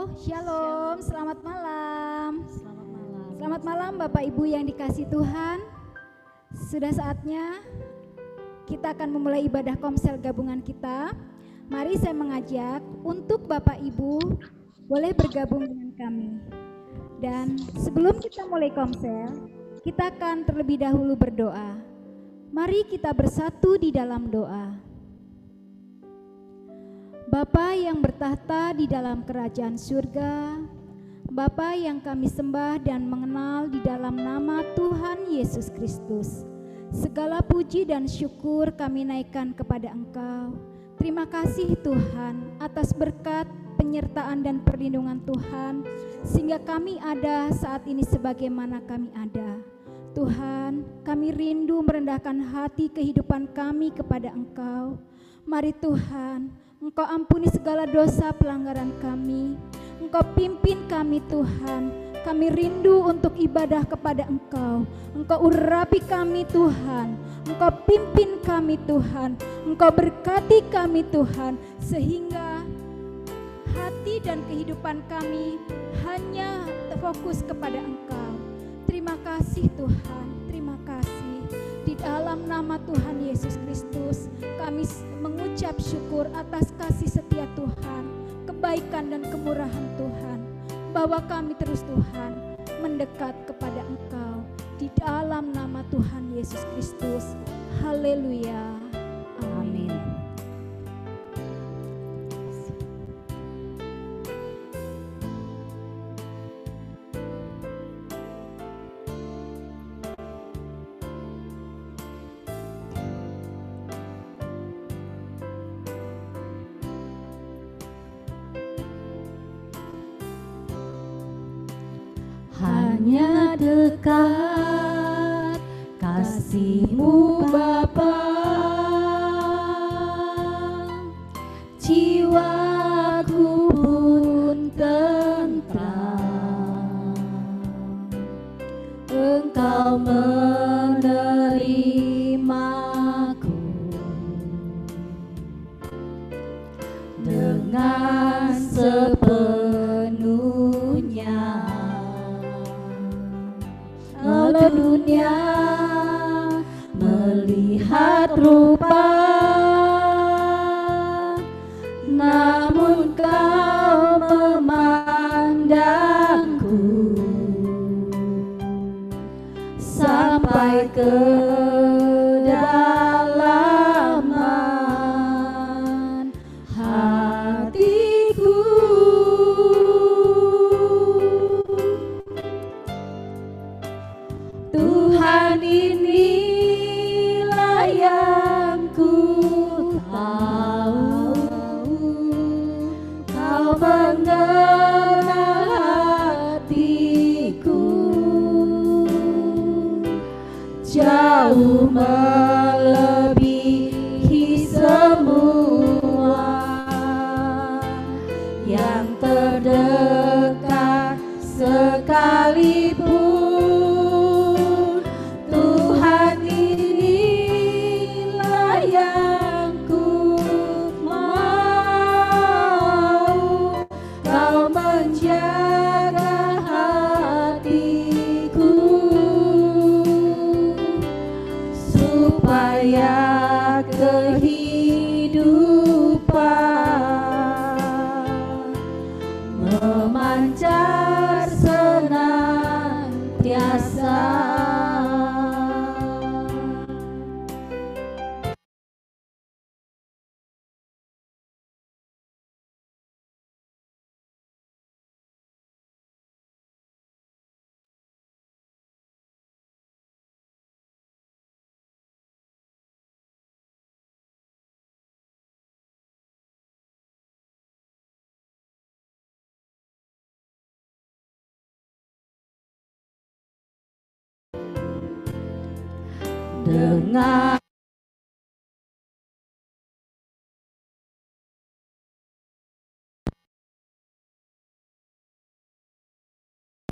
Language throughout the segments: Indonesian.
Shalom, selamat malam. Selamat malam. Selamat malam Bapak Ibu yang dikasih Tuhan. Sudah saatnya kita akan memulai ibadah komsel gabungan kita. Mari saya mengajak untuk Bapak Ibu boleh bergabung dengan kami. Dan sebelum kita mulai komsel, kita akan terlebih dahulu berdoa. Mari kita bersatu di dalam doa. Bapa yang bertahta di dalam kerajaan surga, Bapa yang kami sembah dan mengenal di dalam nama Tuhan Yesus Kristus, segala puji dan syukur kami naikkan kepada Engkau. Terima kasih Tuhan atas berkat, penyertaan dan perlindungan Tuhan, sehingga kami ada saat ini sebagaimana kami ada. Tuhan, kami rindu merendahkan hati kehidupan kami kepada Engkau. Mari Tuhan, Engkau ampuni segala dosa pelanggaran kami. Engkau pimpin kami Tuhan. Kami rindu untuk ibadah kepada Engkau. Engkau urapi kami Tuhan. Engkau pimpin kami Tuhan. Engkau berkati kami Tuhan. Sehingga hati dan kehidupan kami hanya terfokus kepada Engkau. Terima kasih Tuhan. Terima kasih. Di dalam nama Tuhan Yesus Kristus, kami mengucap syukur atas kasih setia Tuhan, kebaikan dan kemurahan Tuhan, bahwa kami terus Tuhan mendekat kepada Engkau. Di dalam nama Tuhan Yesus Kristus. Haleluya. Amin. Hanya dekat kasih-Mu Bapa, jiwaku pun tentram. Engkau menerimaku dengan sepenuhnya. Kalau dunia melihat rupa, namun Kau memandangku sampai ke kedalaman hatiku. Tuhan, inilah yang ku tahu, Kau mengenal hatiku jauh melebihi semua yang terdekat sekalipun. Supaya kehidupan memancar senantiasa. Dengan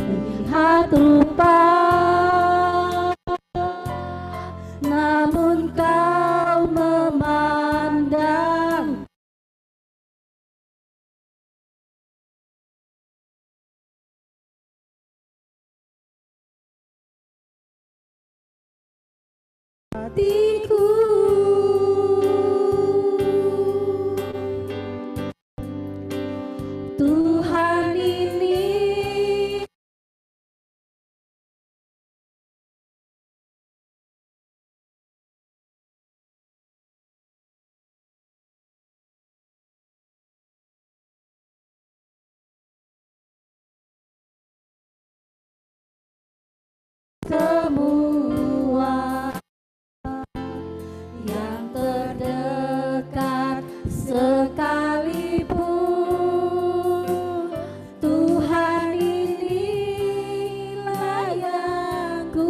lihat rupa hatiku. Tuhan ini semua yang terdekat sekalipun. Tuhan inilah yang ku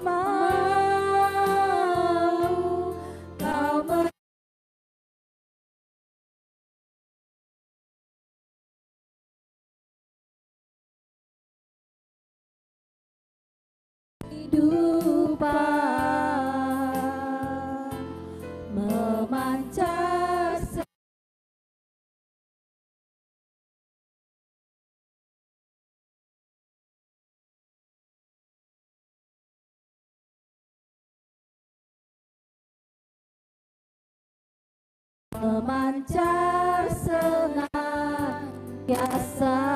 mau. Kau kehidupan memancar senantiasa.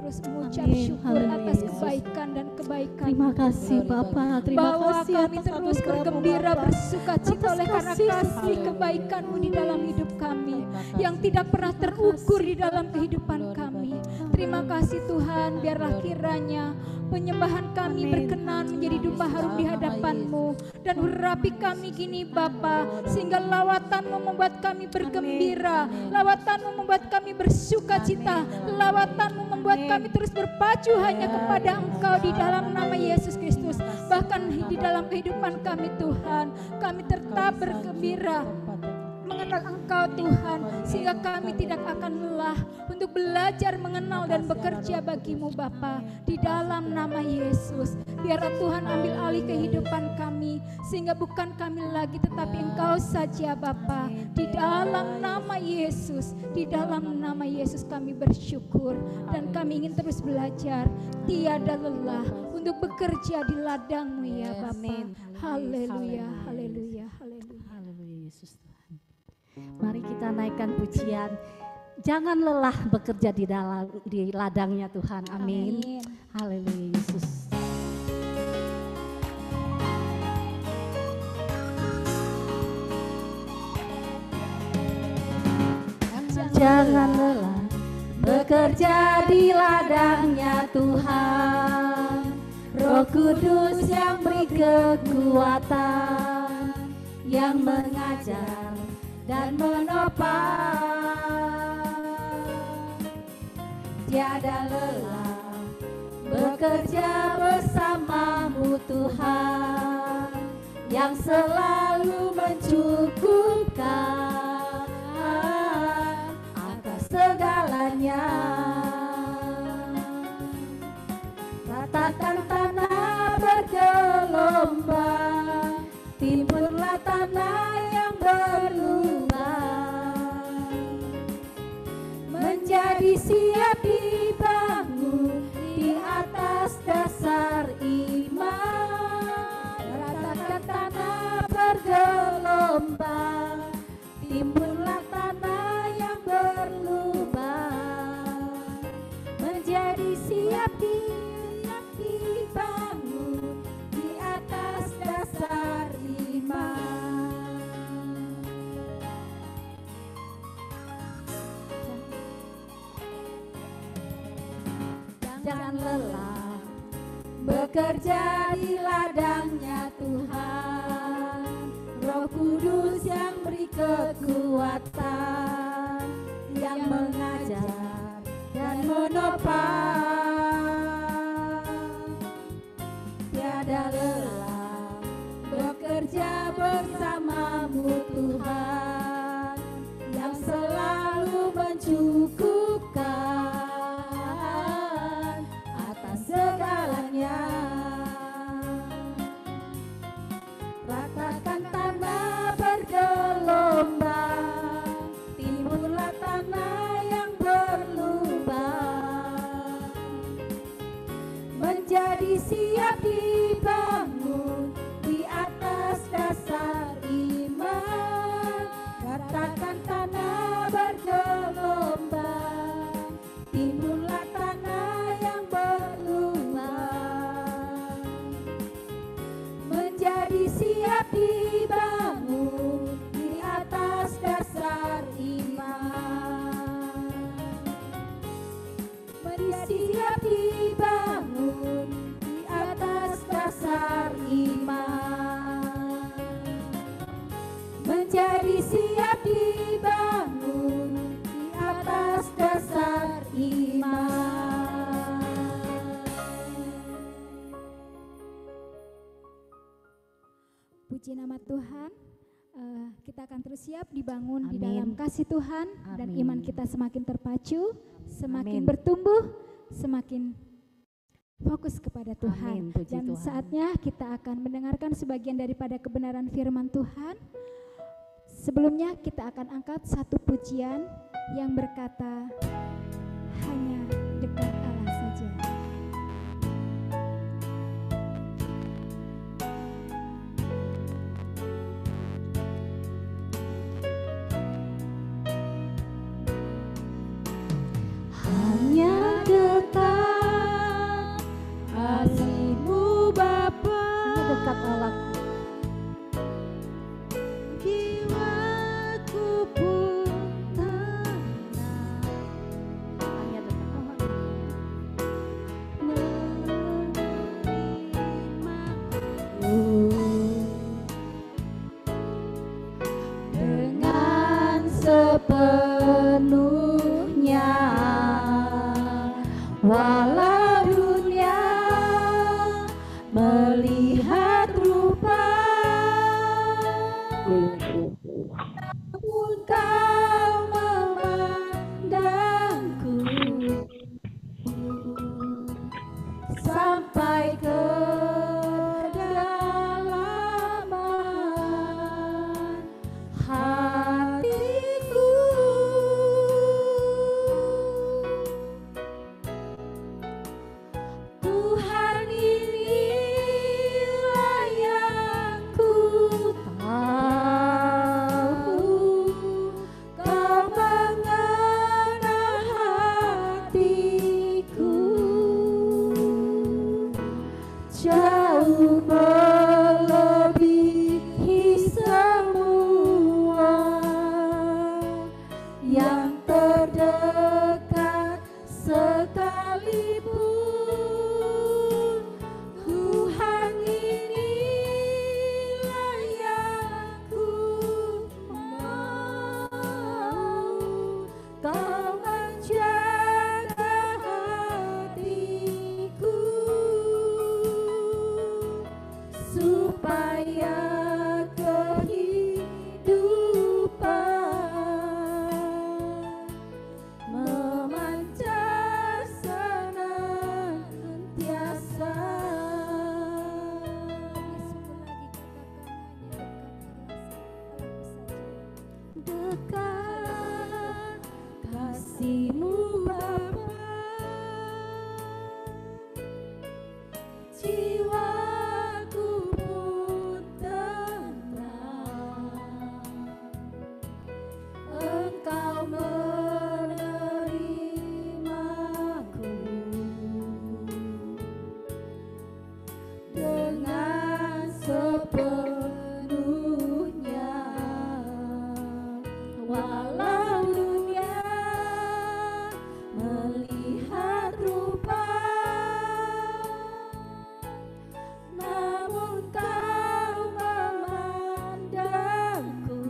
terus mengucap syukur atas kebaikan dan kebaikan. Terima kasih Bapa, terima kasih kami terus bergembira bersuka cita oleh karena kasih kebaikan-Mu di dalam hidup kami yang tidak pernah terukur di dalam kehidupan kami. Terima kasih Tuhan, biarlah kiranya penyembahan kami berkenan menjadi dupa harum di hadapan-Mu, dan urapi kami kini Bapa, sehingga lawatan-Mu membuat kami bergembira, lawatan-Mu membuat kami bersuka cita, lawatan-Mu membuat kami terus berpacu hanya kepada Engkau di dalam nama Yesus Kristus. Bahkan di dalam kehidupan kami Tuhan, kami tetap bergembira mengenal Engkau Tuhan, sehingga kami tidak akan lelah untuk belajar mengenal dan bekerja bagi-Mu Bapa, di dalam nama Yesus. Biarlah Tuhan ambil alih kehidupan kami, sehingga bukan kami lagi tetapi Engkau saja Bapa, di dalam nama Yesus. Di dalam nama Yesus kami bersyukur, dan kami ingin terus belajar tiada lelah untuk bekerja di ladang-Mu ya Bapa. Haleluya, haleluya, haleluya. Haleluya Yesus Tuhan. Mari kita naikkan pujian. Jangan lelah bekerja di ladangnya Tuhan. Amin. Amin. Haleluya Yesus. Jangan lelah bekerja di ladangnya Tuhan. Roh Kudus yang beri kekuatan, yang mengajar dan menopang. Tiada lelah bekerja bersama-Mu Tuhan, yang selalu mencukupkan atas segalanya. Ratakan tanah bergelombang, timbunlah tanah yang berlubang, menjadi siap dibangun di atas dasar iman. Ratakan tanah bergelombang, timbunlah tanah yang berlubang, menjadi siap dibangun di atas dasar iman. Jangan lelah bekerja di ladangnya Tuhan. Roh Kudus yang beri kekuatan, yang mengajar dan menopang. Tiada lelah bekerja bersama-Mu Tuhan, yang selalu mencukupkan atas segalanya. Ratakan tanah bergelombang, timbullah tanah yang berlubang, menjadi siap dibangun di atas dasar iman. Ratakan tanah bergelombang, timbullah tanah yang berlubang, menjadi siap dibangun di atas dasar iman. Menjadi siap dibangun di atas dasar iman. Menjadi siap dibangun di atas dasar iman. Puji nama Tuhan. Kita akan terus siap dibangun di Amin. dalam kasih Tuhan, dan Amin. iman kita semakin terpacu, semakin Amin. bertumbuh, semakin fokus kepada Tuhan. Amin, puji Dan Tuhan. saatnya kita akan mendengarkan sebagian daripada kebenaran firman Tuhan. Sebelumnya kita akan angkat satu pujian yang berkata, hanya dekat Allah saja. Hanya dekat kasih-Mu Bapa, dekat Allah. Jiwaku pun tenang. Hanya dekat Allah. sepenuhnya. Walau dunia melihat rupa, namun kau memandangku sampai ke kedalaman hatiku. Tuhan, inilah yang ku tahu, Kau mengenal hatiku jauh melebihi semua yang terdekat sekalipun. Tuhan, inilah yang ku mau, Kau menjaga hatiku supaya kehidupan memancar senantiasa. Dekat kasih-Mu Bapa, jiwaku pun tenang. Engkau menerimaku dengan sepenuhnya. Walau dunia melihat rupa, namun Kau memandangku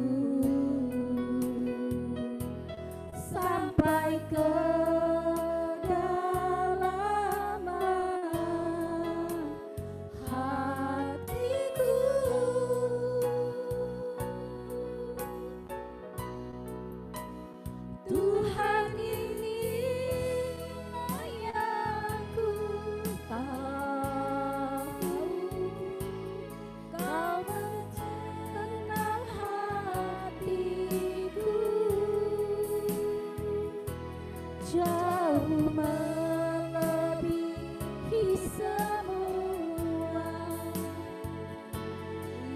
sampai ke kedalaman hatiku. Tuhan, inilah yang ku tahu, Kau mengenal hatiku jauh melebihi semua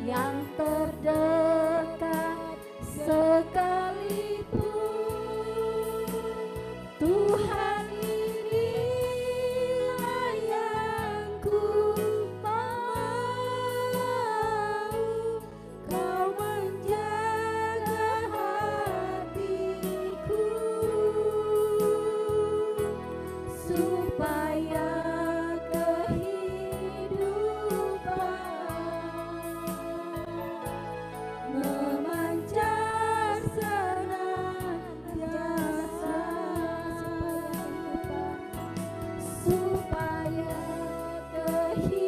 yang terdekat sekalipun. Tuhan, inilah yang ku mau, Kau menjaga hatiku supaya kehidupan memancar senantiasa. Supaya kehidupan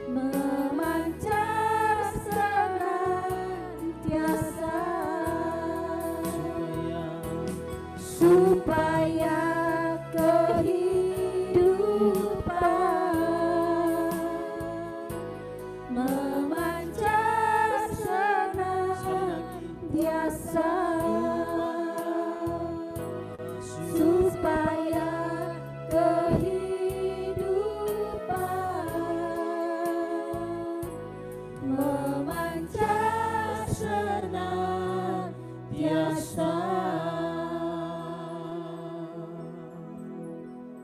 memancar senantiasa. Supaya kehidupan memancar senantiasa. Supaya kehidupan memancar senantiasa.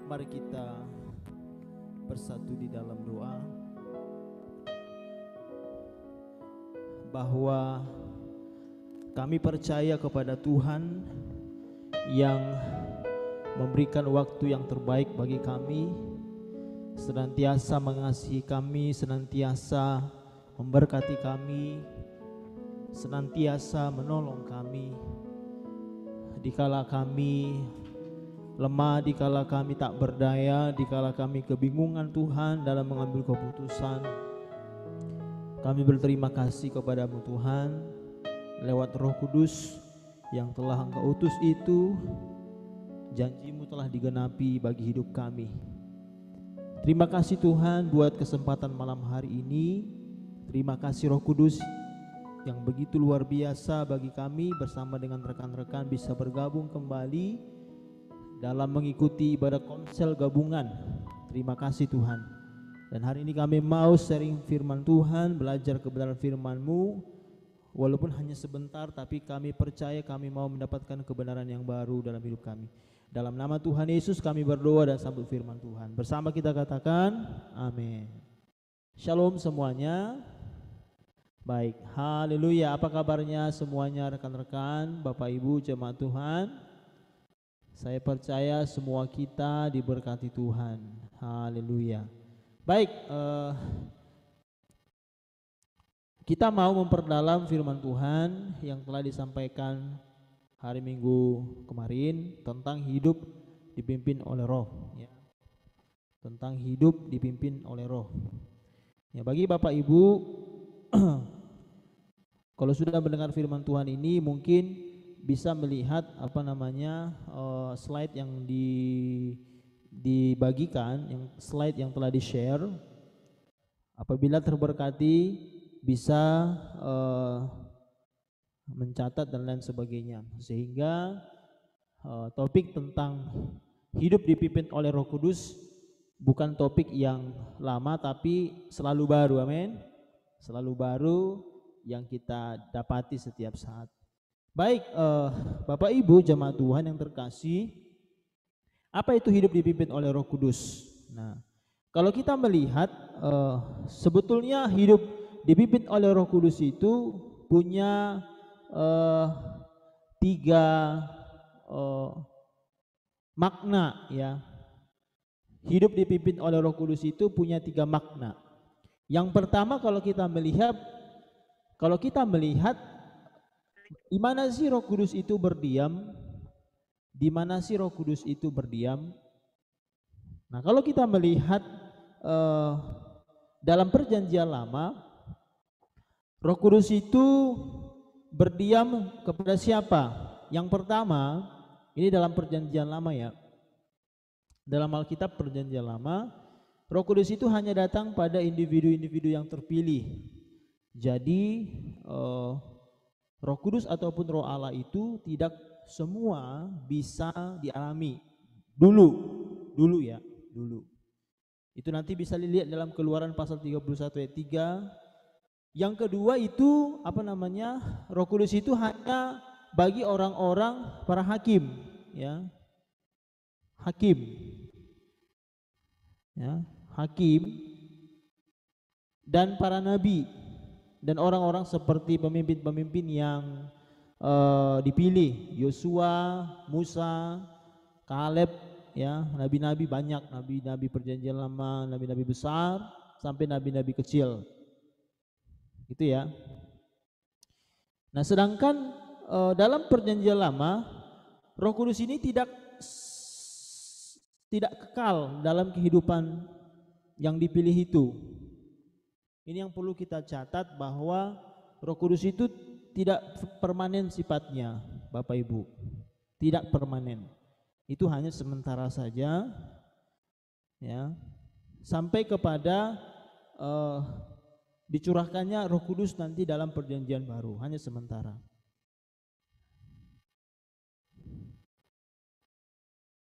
Mari kita bersatu di dalam doa, bahwa kami percaya kepada Tuhan yang memberikan waktu yang terbaik bagi kami, senantiasa mengasihi kami, senantiasa memberkati kami, senantiasa menolong kami dikala kami lemah, dikala kami tak berdaya, dikala kami kebingungan Tuhan dalam mengambil keputusan. Kami berterima kasih kepadamu Tuhan, lewat Roh Kudus yang telah Engkau utus itu, janjimu telah digenapi bagi hidup kami. Terima kasih Tuhan buat kesempatan malam hari ini. Terima kasih Roh Kudus yang begitu luar biasa bagi kami bersama dengan rekan-rekan bisa bergabung kembali dalam mengikuti ibadah konsel gabungan. Terima kasih Tuhan. Dan hari ini kami mau sharing firman Tuhan, belajar kebenaran firman-Mu. Walaupun hanya sebentar, tapi kami percaya kami mau mendapatkan kebenaran yang baru dalam hidup kami. Dalam nama Tuhan Yesus kami berdoa dan sambut firman Tuhan. Bersama kita katakan amin. Shalom semuanya. Baik, haleluya. Apa kabarnya semuanya rekan-rekan, Bapak Ibu jemaat Tuhan? Saya percaya semua kita diberkati Tuhan. Haleluya. Baik, kita mau memperdalam firman Tuhan yang telah disampaikan hari Minggu kemarin tentang hidup dipimpin oleh Roh, ya. Tentang hidup dipimpin oleh Roh. Ya, bagi Bapak Ibu kalau sudah mendengar firman Tuhan ini mungkin bisa melihat slide yang dibagikan, yang slide yang telah di-share. Apabila terberkati bisa mencatat dan lain sebagainya, sehingga topik tentang hidup dipimpin oleh Roh Kudus bukan topik yang lama tapi selalu baru, amin. Selalu baru yang kita dapati setiap saat. Baik, Bapak Ibu jemaat Tuhan yang terkasih, apa itu hidup dipimpin oleh Roh Kudus? Nah, kalau kita melihat sebetulnya hidup dipimpin oleh Roh Kudus itu punya tiga makna, ya. Hidup dipimpin oleh Roh Kudus itu punya tiga makna. Yang pertama, kalau kita melihat di mana sih Roh Kudus itu berdiam? Di mana sih Roh Kudus itu berdiam? Nah, kalau kita melihat dalam Perjanjian Lama, Roh Kudus itu berdiam kepada siapa? Yang pertama, ini dalam Perjanjian Lama, ya. Dalam Alkitab Perjanjian Lama, Roh Kudus itu hanya datang pada individu-individu yang terpilih. Jadi Roh Kudus ataupun Roh Allah itu tidak semua bisa dialami dulu, ya. Itu nanti bisa dilihat dalam Keluaran pasal 31 ayat 3. Yang kedua itu Roh Kudus itu hanya bagi orang-orang para hakim, ya. Hakim dan para nabi dan orang-orang seperti pemimpin-pemimpin yang dipilih, Yosua, Musa, Kaleb, ya, nabi-nabi banyak, nabi-nabi Perjanjian Lama, nabi-nabi besar sampai nabi-nabi kecil, gitu ya. Nah, sedangkan dalam Perjanjian Lama, Roh Kudus ini tidak kekal dalam kehidupan yang dipilih itu. Ini yang perlu kita catat, bahwa Roh Kudus itu tidak permanen sifatnya, Bapak Ibu. Tidak permanen. Itu hanya sementara saja, ya. Sampai kepada dicurahkannya Roh Kudus nanti dalam Perjanjian Baru, hanya sementara.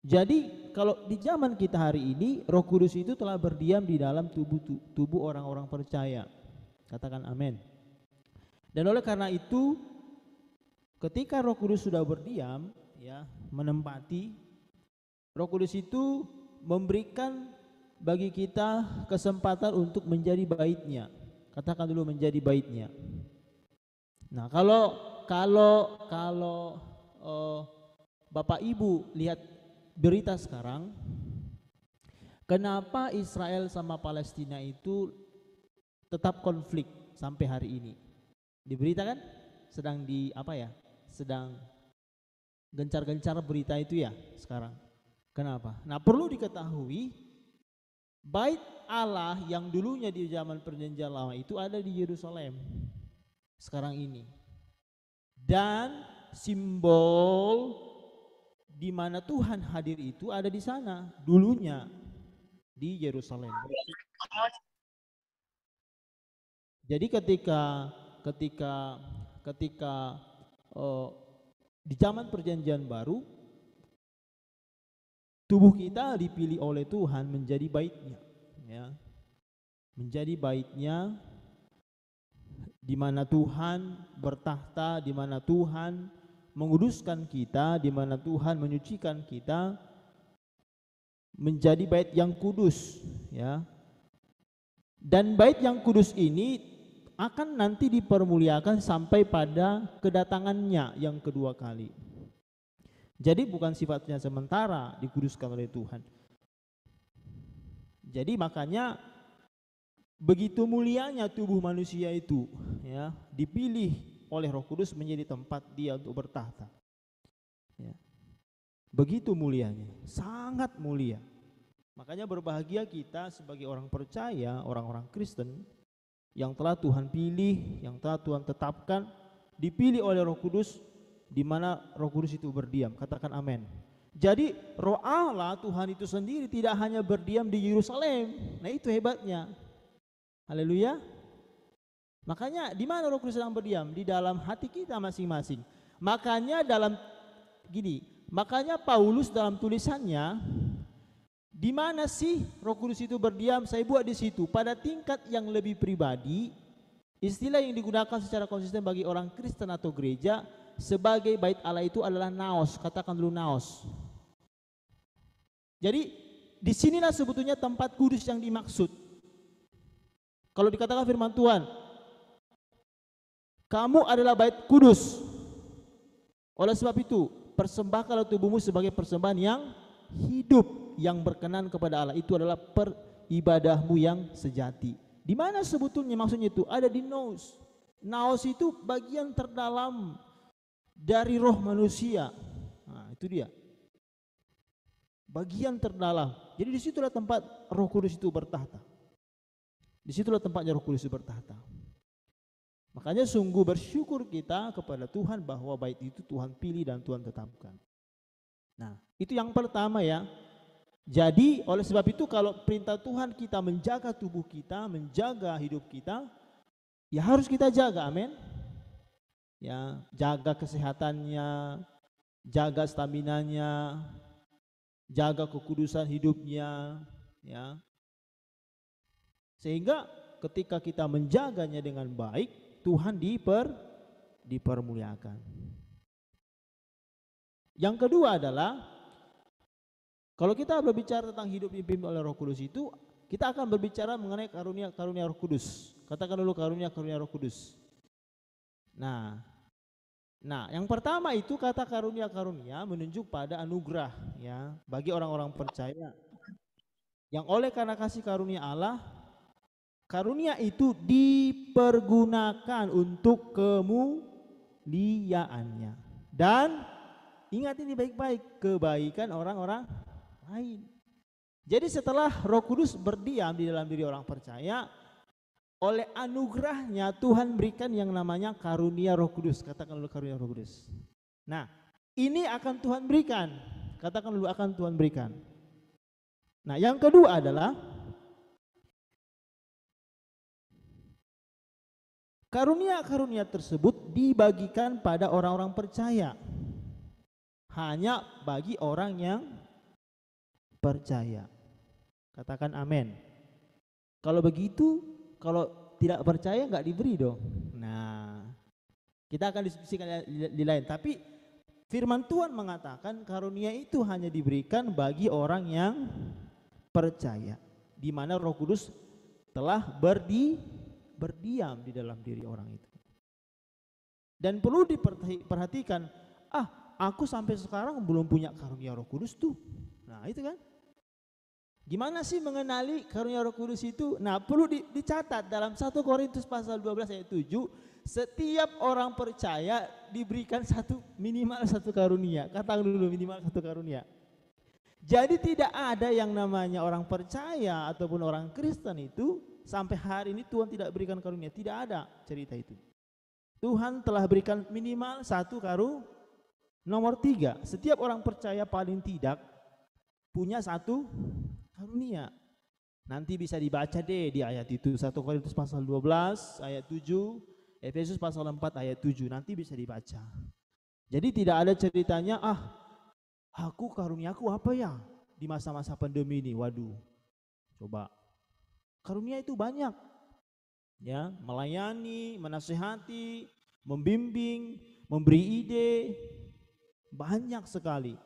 Jadi kalau di zaman kita hari ini, Roh Kudus itu telah berdiam di dalam tubuh orang-orang percaya. Katakan amin. Dan oleh karena itu, ketika Roh Kudus sudah berdiam, ya, menempati, Roh Kudus itu memberikan bagi kita kesempatan untuk menjadi baitnya. Katakan dulu, menjadi baitnya. Nah, kalau Bapak Ibu lihat berita sekarang, kenapa Israel sama Palestina itu tetap konflik sampai hari ini. Diberitakan sedang sedang gencar-gencar berita itu ya sekarang. Kenapa? Nah, perlu diketahui bait Allah yang dulunya di zaman perjanjian lama itu ada di Yerusalem sekarang ini. Dan simbol di mana Tuhan hadir itu ada di sana dulunya di Yerusalem. Jadi ketika di zaman perjanjian baru, tubuh kita dipilih oleh Tuhan menjadi baitnya, ya, menjadi baitnya, di mana Tuhan bertahta, di mana Tuhan menguduskan kita, di mana Tuhan menyucikan kita menjadi bait yang kudus, ya. Dan bait yang kudus ini akan nanti dipermuliakan sampai pada kedatangannya yang kedua kali. Jadi bukan sifatnya sementara dikuduskan oleh Tuhan. Jadi makanya begitu mulianya tubuh manusia itu, ya, dipilih oleh Roh Kudus menjadi tempat dia untuk bertahta. Ya. Begitu mulianya, sangat mulia. Makanya berbahagia kita sebagai orang percaya, orang-orang Kristen yang telah Tuhan pilih, yang telah Tuhan tetapkan, dipilih oleh Roh Kudus, di mana Roh Kudus itu berdiam. Katakan amin. Jadi Roh Allah Tuhan itu sendiri tidak hanya berdiam di Yerusalem. Nah, itu hebatnya. Haleluya. Makanya di mana Roh Kudus sedang berdiam? Di dalam hati kita masing-masing. Makanya makanya Paulus dalam tulisannya, di mana sih Roh Kudus itu berdiam? Saya buat di situ. Pada tingkat yang lebih pribadi, istilah yang digunakan secara konsisten bagi orang Kristen atau gereja sebagai bait Allah itu adalah naos. Katakan dulu naos. Jadi disinilah sebetulnya tempat kudus yang dimaksud. Kalau dikatakan firman Tuhan, kamu adalah bait kudus. Oleh sebab itu, persembahkanlah tubuhmu sebagai persembahan yang hidup, yang berkenan kepada Allah. Itu adalah peribadahmu yang sejati. Di mana sebetulnya maksudnya itu? Ada di naos. Naos itu bagian terdalam dari roh manusia. Nah, itu dia. Bagian terdalam. Jadi disitulah tempat Roh Kudus itu bertahta. Disitulah tempatnya Roh Kudus itu bertahta. Makanya sungguh bersyukur kita kepada Tuhan bahwa bait itu Tuhan pilih dan Tuhan tetapkan. Nah, itu yang pertama ya. Jadi oleh sebab itu kalau perintah Tuhan kita menjaga tubuh kita, menjaga hidup kita, ya harus kita jaga, amin. Ya, jaga kesehatannya, jaga staminanya, jaga kekudusan hidupnya, ya. Sehingga ketika kita menjaganya dengan baik, Tuhan dipermuliakan. Yang kedua adalah kalau kita berbicara tentang hidup dipimpin oleh Roh Kudus itu, kita akan berbicara mengenai karunia-karunia Roh Kudus. Katakan dulu karunia-karunia Roh Kudus. Nah, yang pertama itu kata karunia-karunia menunjuk pada anugerah ya bagi orang-orang percaya. Yang oleh karena kasih karunia Allah, karunia itu dipergunakan untuk kemuliaannya. Dan ingat ini baik-baik, kebaikan orang-orang lain. Jadi setelah Roh Kudus berdiam di dalam diri orang percaya, oleh anugerahnya Tuhan berikan yang namanya karunia Roh Kudus. Katakan dulu karunia Roh Kudus. Nah, ini akan Tuhan berikan. Katakan dulu akan Tuhan berikan. Nah, yang kedua adalah karunia-karunia tersebut dibagikan pada orang-orang percaya. Hanya bagi orang yang percaya. Katakan amin. Kalau begitu, kalau tidak percaya nggak diberi dong. Nah, kita akan diskusikan di lain. Tapi firman Tuhan mengatakan karunia itu hanya diberikan bagi orang yang percaya, di mana Roh Kudus telah berdiam di dalam diri orang itu. Dan perlu diperhatikan, aku sampai sekarang belum punya karunia Roh Kudus tuh. Nah, itu kan. Gimana sih mengenali karunia Roh Kudus itu? Nah, perlu dicatat dalam 1 Korintus pasal 12 ayat 7, setiap orang percaya diberikan minimal satu karunia. Katakan dulu minimal satu karunia. Jadi tidak ada yang namanya orang percaya ataupun orang Kristen itu sampai hari ini Tuhan tidak berikan karunia. Tidak ada cerita itu. Tuhan telah berikan minimal satu karunia. Nomor 3, setiap orang percaya paling tidak punya satu karunia. Nanti bisa dibaca deh di ayat itu, 1 Korintus pasal 12 ayat 7, Efesus pasal 4 ayat 7, nanti bisa dibaca. Jadi tidak ada ceritanya, aku karuniaku apa ya di masa-masa pandemi ini. Waduh, coba. Karunia itu banyak. Ya, melayani, menasihati, membimbing, memberi ide, banyak sekali.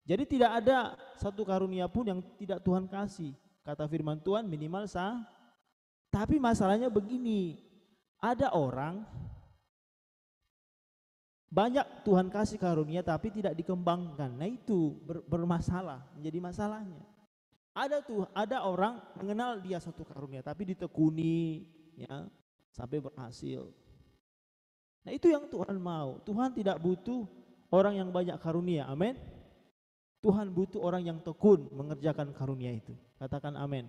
Jadi tidak ada satu karunia pun yang tidak Tuhan kasih. Kata firman Tuhan minimal sah. Tapi masalahnya begini, ada orang banyak Tuhan kasih karunia tapi tidak dikembangkan. Nah itu bermasalah, menjadi masalahnya. Ada orang mengenal dia satu karunia tapi ditekuni ya sampai berhasil. Nah itu yang Tuhan mau. Tuhan tidak butuh orang yang banyak karunia. Amin. Tuhan butuh orang yang tekun mengerjakan karunia itu. Katakan amin.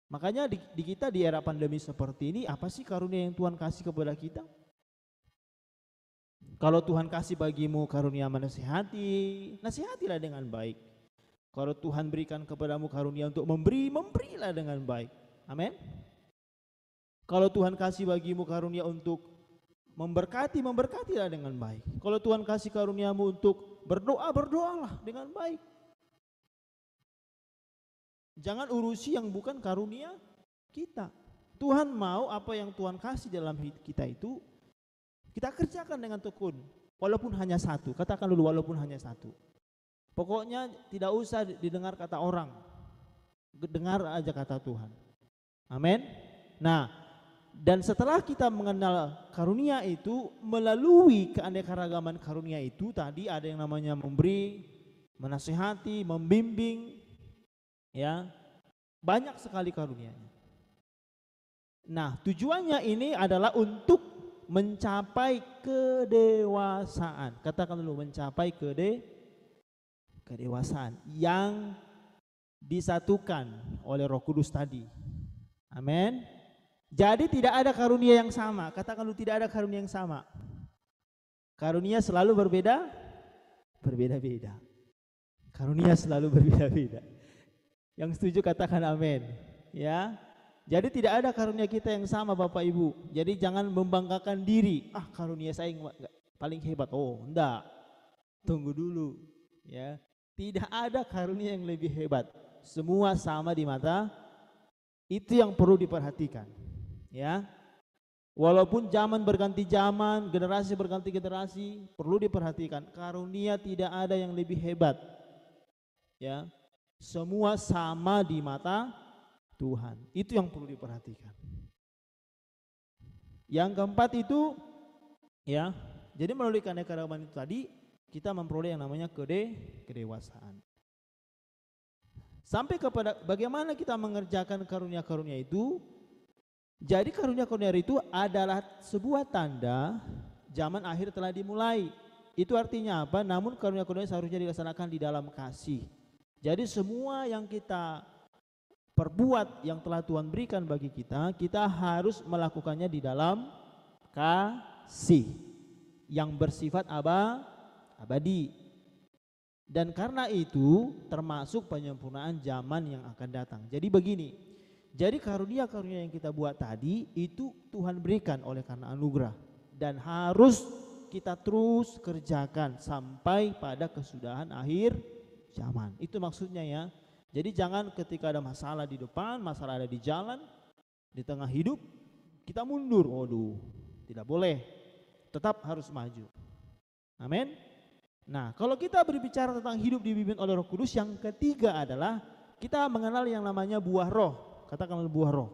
Makanya di kita di era pandemi seperti ini, apa sih karunia yang Tuhan kasih kepada kita? Kalau Tuhan kasih bagimu karunia menasihati, nasihatilah dengan baik. Kalau Tuhan berikan kepadamu karunia untuk memberi, memberilah dengan baik. Amin. Kalau Tuhan kasih bagimu karunia untuk memberkati, memberkatilah dengan baik. Kalau Tuhan kasih karuniamu untuk berdoa, berdoalah dengan baik. Jangan urusi yang bukan karunia kita. Tuhan mau apa yang Tuhan kasih dalam hidup kita itu kita kerjakan dengan tekun. Walaupun hanya satu, katakan dulu walaupun hanya satu. Pokoknya tidak usah didengar kata orang, dengar aja kata Tuhan. Amin. Nah, dan setelah kita mengenal karunia itu, melalui keanekaragaman karunia itu tadi ada yang namanya memberi, menasihati, membimbing, ya banyak sekali karunianya. Nah tujuannya ini adalah untuk mencapai kedewasaan. Katakan dulu mencapai kedewasaan yang disatukan oleh Roh Kudus tadi. Amin. Jadi tidak ada karunia yang sama. Katakan dulu tidak ada karunia yang sama. Karunia selalu berbeda-beda. Karunia selalu berbeda-beda. Yang setuju katakan amin. Ya. Jadi tidak ada karunia kita yang sama Bapak Ibu. Jadi jangan membanggakan diri. Karunia saya paling hebat. Oh, enggak. Tunggu dulu. Ya. Tidak ada karunia yang lebih hebat. Semua sama di mata. Itu yang perlu diperhatikan. Ya, walaupun zaman berganti zaman, generasi berganti generasi, perlu diperhatikan karunia tidak ada yang lebih hebat. Ya, semua sama di mata Tuhan. Itu yang perlu diperhatikan. Yang keempat itu, ya, jadi melalui keanekaragaman itu tadi kita memperoleh yang namanya kedewasaan. Sampai kepada bagaimana kita mengerjakan karunia-karunia itu. Jadi karunia-karunia itu adalah sebuah tanda zaman akhir telah dimulai. Itu artinya apa? Namun karunia-karunia seharusnya dilaksanakan di dalam kasih. Jadi semua yang kita perbuat yang telah Tuhan berikan bagi kita, kita harus melakukannya di dalam kasih yang bersifat abadi. Dan karena itu termasuk penyempurnaan zaman yang akan datang. Jadi begini. Jadi karunia-karunia yang kita buat tadi itu Tuhan berikan oleh karena anugerah dan harus kita terus kerjakan sampai pada kesudahan akhir zaman. Itu maksudnya ya. Jadi jangan ketika ada masalah di depan, masalah ada di jalan, di tengah hidup kita mundur. Waduh, tidak boleh. Tetap harus maju. Amin. Nah, kalau kita berbicara tentang hidup dipimpin oleh Roh Kudus, yang ketiga adalah kita mengenal yang namanya buah roh. Katakan buah roh.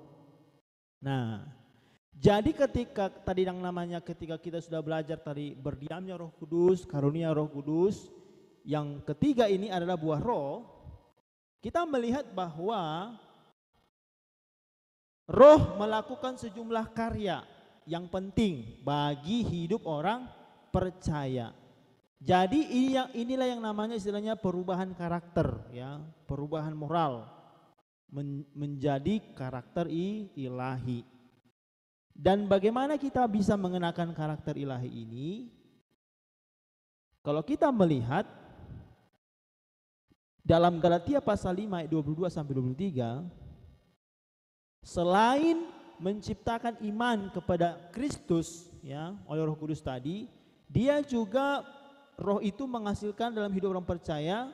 Nah, jadi ketika tadi yang namanya ketika kita sudah belajar tadi berdiamnya Roh Kudus, karunia Roh Kudus, yang ketiga ini adalah buah roh. kita melihat bahwa Roh melakukan sejumlah karya yang penting bagi hidup orang percaya. Jadi inilah yang namanya istilahnya perubahan karakter, ya, perubahan moral menjadi karakter ilahi. Dan bagaimana kita bisa mengenakan karakter ilahi ini? Kalau kita melihat dalam Galatia pasal 5 ayat 22 sampai 23, selain menciptakan iman kepada Kristus, ya, oleh Roh Kudus tadi, dia juga Roh itu menghasilkan dalam hidup orang percaya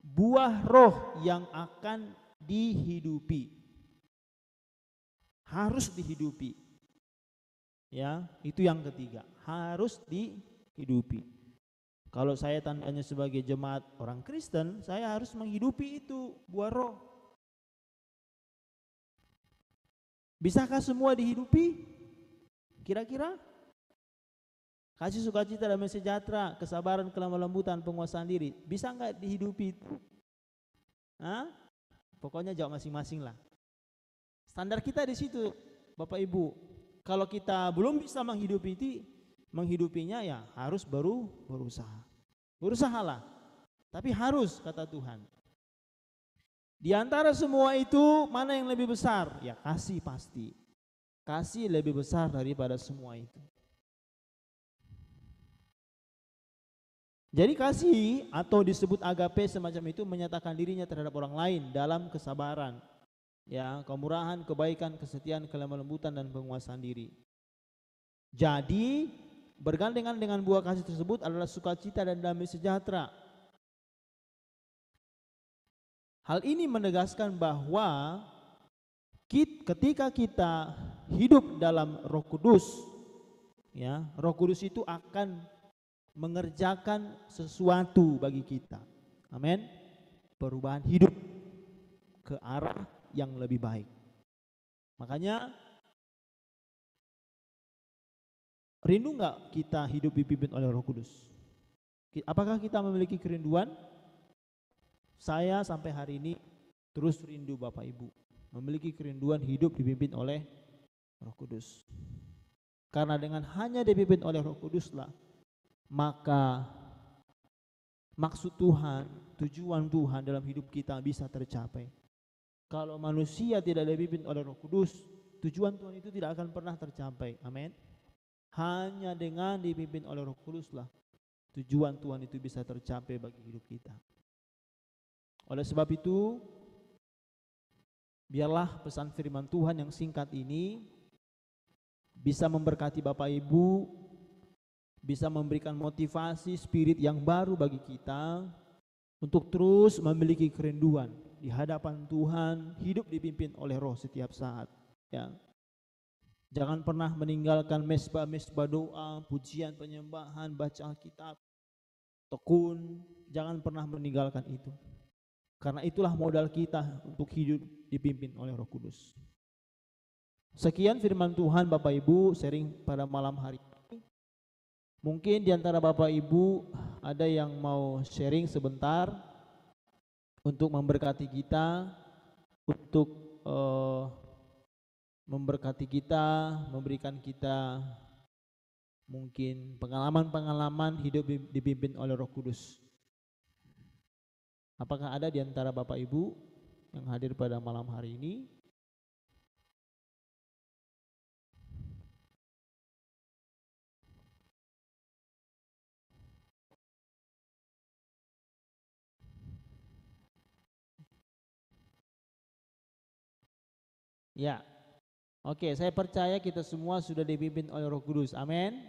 buah roh yang akan dihidupi. Harus dihidupi. Ya, itu yang ketiga, harus dihidupi. Kalau saya tandanya sebagai jemaat orang Kristen, saya harus menghidupi itu buah roh. Bisakah semua dihidupi? Kira-kira? Kasih sukacita, damai sejahtera, kesabaran, kelemah lembutan, penguasaan diri, bisa nggak dihidupi itu? Hah? Pokoknya jawab masing-masing lah. Standar kita di situ, Bapak Ibu. Kalau kita belum bisa menghidupinya, ya harus berusaha. Berusahalah, tapi harus, kata Tuhan. Di antara semua itu, mana yang lebih besar? Ya kasih pasti. Kasih lebih besar daripada semua itu. Jadi kasih atau disebut agape semacam itu menyatakan dirinya terhadap orang lain dalam kesabaran, ya, kemurahan, kebaikan, kesetiaan, kelemah lembutan, dan penguasaan diri. Jadi bergandengan dengan buah kasih tersebut adalah sukacita dan damai sejahtera. Hal ini menegaskan bahwa ketika kita hidup dalam Roh Kudus, ya, Roh Kudus itu akan mengerjakan sesuatu bagi kita. Amin. Perubahan hidup ke arah yang lebih baik. Makanya rindu nggak kita hidup dipimpin oleh Roh Kudus? Apakah kita memiliki kerinduan? Saya sampai hari ini terus rindu, Bapak Ibu, memiliki kerinduan hidup dipimpin oleh Roh Kudus. Karena dengan hanya dipimpin oleh Roh Kuduslah, maka maksud Tuhan, tujuan Tuhan dalam hidup kita bisa tercapai. Kalau manusia tidak dipimpin oleh Roh Kudus, tujuan Tuhan itu tidak akan pernah tercapai. Amin. Hanya dengan dipimpin oleh Roh Kuduslah tujuan Tuhan itu bisa tercapai bagi hidup kita. Oleh sebab itu, biarlah pesan firman Tuhan yang singkat ini bisa memberkati Bapak Ibu, bisa memberikan motivasi spirit yang baru bagi kita untuk terus memiliki kerinduan di hadapan Tuhan, hidup dipimpin oleh Roh setiap saat, ya. Jangan pernah meninggalkan mesbah-mesbah doa, pujian, penyembahan, baca Alkitab, tekun, jangan pernah meninggalkan itu. Karena itulah modal kita untuk hidup dipimpin oleh Roh Kudus. Sekian firman Tuhan, Bapak Ibu, sharing pada malam hari ini. Mungkin di antara Bapak Ibu ada yang mau sharing sebentar untuk memberkati kita, untuk memberkati kita, memberikan kita mungkin pengalaman-pengalaman hidup dipimpin oleh Roh Kudus. Apakah ada di antara Bapak Ibu yang hadir pada malam hari ini? Ya, oke, saya percaya kita semua sudah dipimpin oleh Roh Kudus. Amin,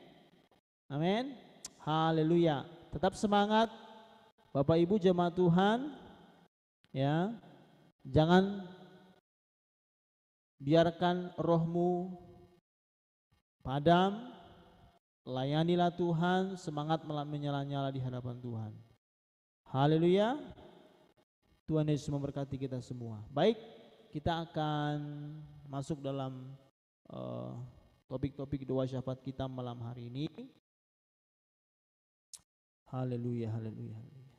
amin, haleluya. Tetap semangat, Bapak Ibu jemaat Tuhan, ya. Jangan biarkan rohmu padam. Layanilah Tuhan, semangat menyala-nyala di hadapan Tuhan. Haleluya. Tuhan Yesus memberkati kita semua. Baik, kita akan masuk dalam topik-topik doa syafaat kita malam hari ini. Haleluya, haleluya, haleluya.